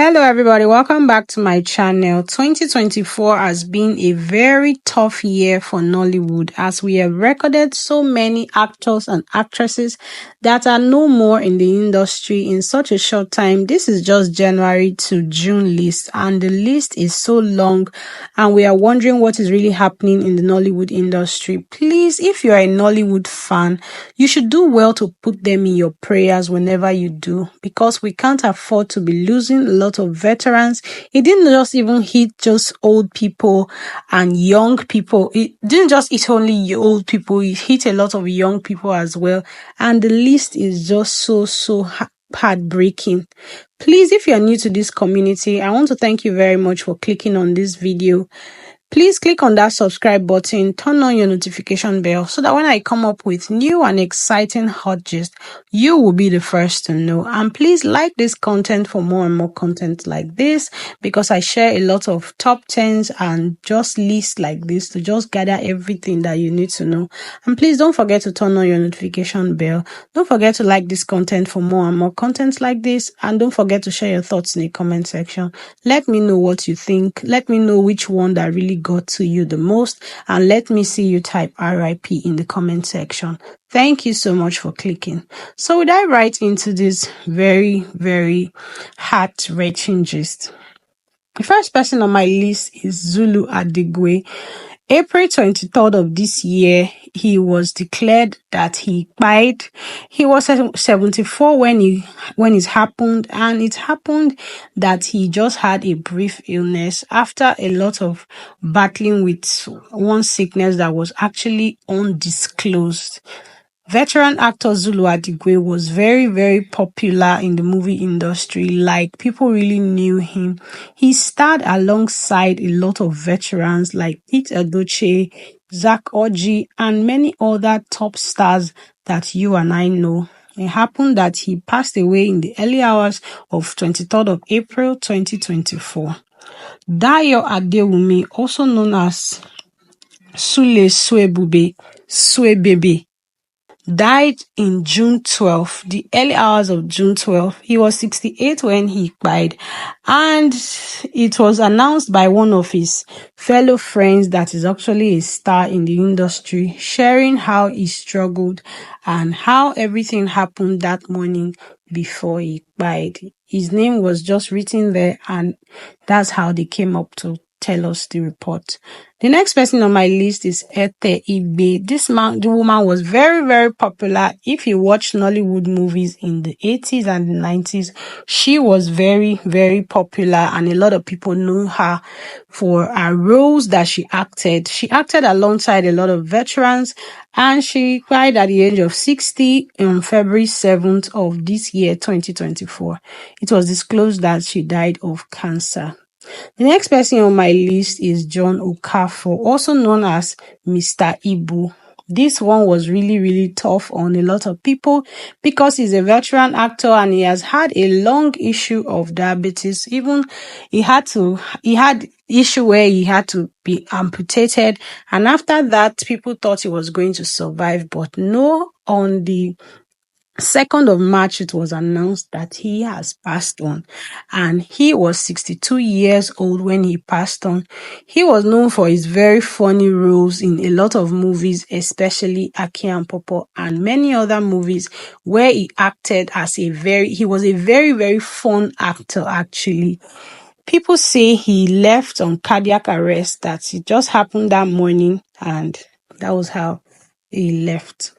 Hello, everybody. Welcome back to my channel. 2024 has been a very tough year for Nollywood as we have recorded so many actors and actresses that are no more in the industry in such a short time. This is just January to June list, and the list is so long, and we are wondering what is really happening in the Nollywood industry. Please, if you are a Nollywood fan, you should do well to put them in your prayers whenever you do, because we can't afford to be losing a lot of veterans. It didn't just even hit just old people and young people. It didn't just hit only old people. It hit a lot of young people as well. And the list is just so heartbreaking. Please, if you are new to this community, I want to thank you very much for clicking on this video. Please click on that subscribe button, turn on your notification bell so that when I come up with new and exciting hot gist, you will be the first to know. And please like this content for more and more content like this, because I share a lot of top 10s and just lists like this to just gather everything that you need to know. And please don't forget to turn on your notification bell. Don't forget to like this content for more and more content like this. And don't forget to share your thoughts in the comment section. Let me know what you think. Let me know which one that really got to you the most, and let me see you type RIP in the comment section. Thank you so much for clicking. So we dive right into this very heart-wrenching gist. The first person on my list is Zulu Adigwe. April 23rd of this year, he was declared that he died. He was 74 when it happened, and it happened that he just had a brief illness after a lot of battling with one sickness that was actually undisclosed. Veteran actor Zulu Adigwe was very popular in the movie industry. Like, people really knew him. He starred alongside a lot of veterans like Pete Edochie, Zach Oji, and many other top stars that you and I know. It happened that he passed away in the early hours of 23rd of April 2024. Dayo Adewumi, also known as Sule Suebebe, died in June 12, the early hours of June 12. He was 68 when he died, and it was announced by one of his fellow friends that is actually a star in the industry, sharing how he struggled and how everything happened that morning before he died. His name was just written there, and that's how they came up to tell us the report. The next person on my list is Ete Ibe. The woman was very popular. If you watch Nollywood movies in the 80s and the 90s, she was very popular, and a lot of people knew her for her roles that she acted. She acted alongside a lot of veterans, and she died at the age of 60 on February 7th of this year, 2024. It was disclosed that she died of cancer. The next person on my list is John Okafor, also known as Mr. Ibu. This one was really tough on a lot of people because he's a veteran actor and he has had a long issue of diabetes. Even he had issue where he had to be amputated, and after that people thought he was going to survive, but no, on the 2nd of March, it was announced that he has passed on, and he was 62 years old when he passed on. He was known for his very funny roles in a lot of movies, especially Aki and Popo and many other movies where he acted as he was a very fun actor actually. People say he left on cardiac arrest, that it just happened that morning, and that was how he left.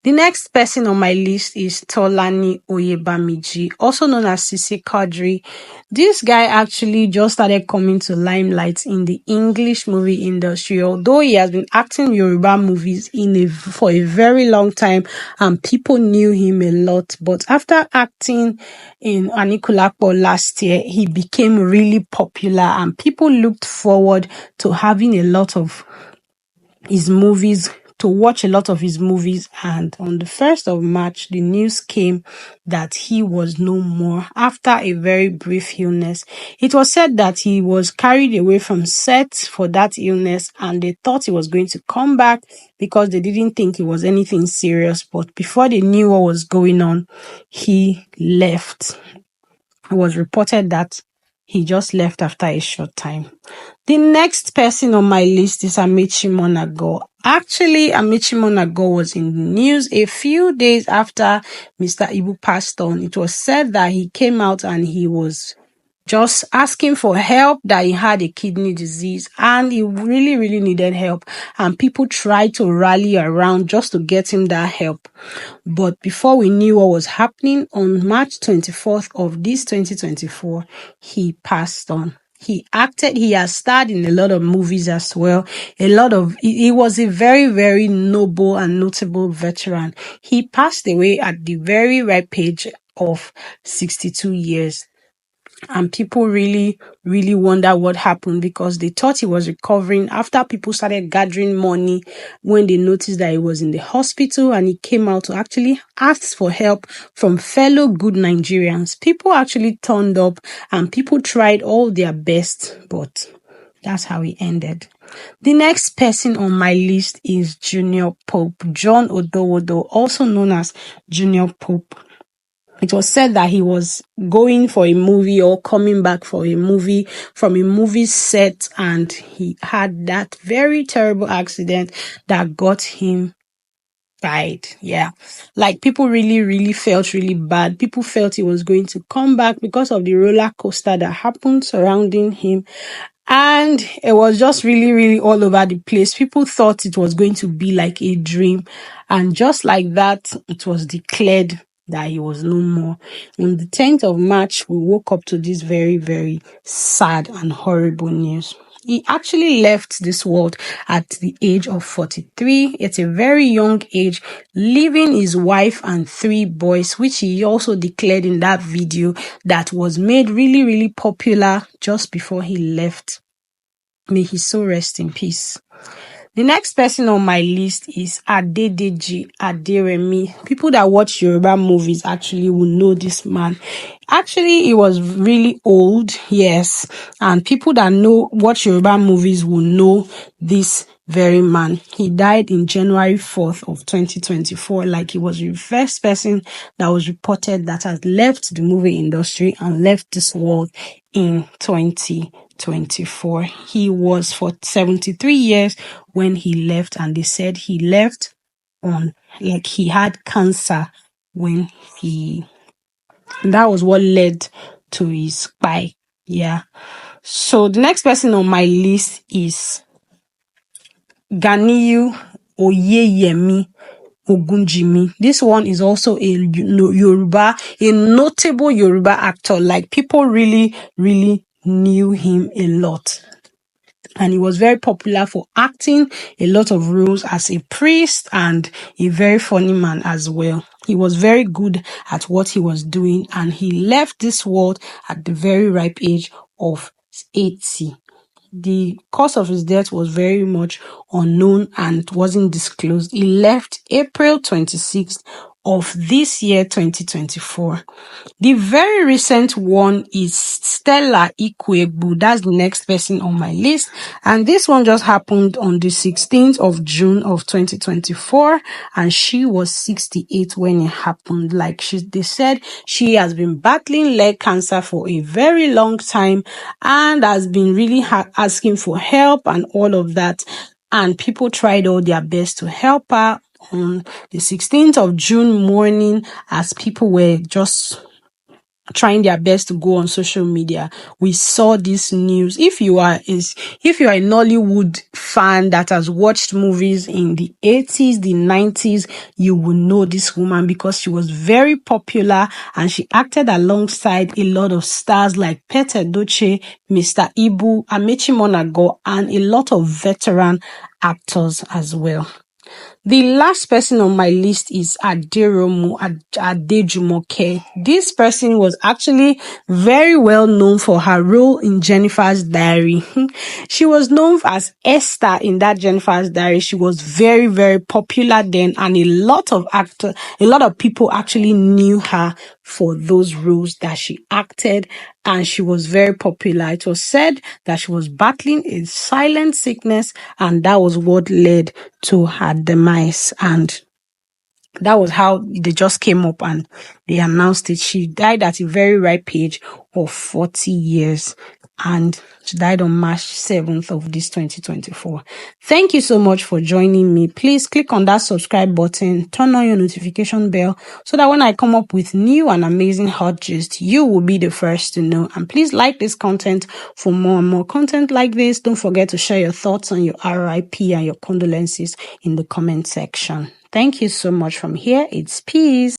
The next person on my list is Tolani Oyebamiji, also known as Sisi Quadri. This guy actually just started coming to limelight in the English movie industry, although he has been acting Yoruba movies for a very long time, and people knew him a lot. But after acting in Anikulapo last year, he became really popular, and people looked forward to having a lot of his movies, to watch a lot of his movies. And on the 1st of March, the news came that he was no more after a very brief illness. It was said that he was carried away from set for that illness, and they thought he was going to come back because they didn't think it was anything serious. But before they knew what was going on, he left. It was reported that He just left after a short time. The next person on my list is Amechi Monago. Actually, Amechi Monago was in the news a few days after Mr. Ibu passed on. It was said that he came out and he was just asking for help, that he had a kidney disease and he really, really needed help. And people tried to rally around just to get him that help. But before we knew what was happening, on March 24th of this 2024, he passed on. He has starred in a lot of movies as well. He was a very, very noble and notable veteran. He passed away at the very ripe age of 62 years. And people really, really wonder what happened, because they thought he was recovering after people started gathering money when they noticed that he was in the hospital, and he came out to actually ask for help from fellow good Nigerians. People actually turned up and people tried all their best, but that's how he ended. The next person on my list is Junior Pope, John Odowodo, also known as Junior Pope. It was said that he was going for a movie or coming back for a movie from a movie set, and he had that very terrible accident that got him died. Yeah. Like, people really, really felt really bad. People felt he was going to come back because of the roller coaster that happened surrounding him. And it was just really, really all over the place. People thought it was going to be like a dream. And just like that, it was declared that he was no more. On the 10th of March, we woke up to this very, very sad and horrible news. He actually left this world at the age of 43. It's a very young age, leaving his wife and 3 boys, which he also declared in that video that was made really, really popular just before he left. May his soul rest in peace. The next person on my list is Adedeji Aderemi. People that watch Yoruba movies actually will know this man. Actually, he was really old, yes. And people that watch Yoruba movies will know this very man. He died in January 4th of 2024. Like, he was the first person that was reported that has left the movie industry and left this world in 2024. He was for 73 years when he left, and they said he left he had cancer that was what led to his spy. Yeah. So the next person on my list is Ganiyu Oyeyemi Ogunjimi. This one is also a notable Yoruba actor. Like, people really, really knew him a lot. And he was very popular for acting a lot of roles as a priest and a very funny man as well. He was very good at what he was doing, and he left this world at the very ripe age of 80. The cause of his death was very much unknown and wasn't disclosed. He left April 26th of this year, 2024. The very recent one is Stella Ikwegbu. That's the next person on my list. And this one just happened on the 16th of June of 2024. And she was 68 when it happened. Like, they said she has been battling leg cancer for a very long time and has been really asking for help and all of that. And people tried all their best to help her. On the 16th of June morning, as people were just trying their best to go on social media, we saw this news. If you are a Nollywood fan that has watched movies in the 80s, the 90s, you will know this woman because she was very popular and she acted alongside a lot of stars like Pete Edochie, Mr. Ibu, Amechi Monago, and a lot of veteran actors as well. The last person on my list is Aderomu Adejumoke. This person was actually very well known for her role in Jennifer's Diary. She was known as Esther in that Jennifer's Diary. She was very, very popular then, and a lot of people actually knew her for those roles that she acted, and she was very popular. It was said that she was battling a silent sickness, and that was what led to her demise. And That was how they just came up and they announced it. She died at a very ripe age of 40 years. And she died on March 7th of this 2024. Thank you so much for joining me. Please click on that subscribe button, turn on your notification bell so that when I come up with new and amazing hot gist, you will be the first to know. And please like this content for more and more content like this. Don't forget to share your thoughts on your RIP and your condolences in the comment section. Thank you so much. From here, it's peace.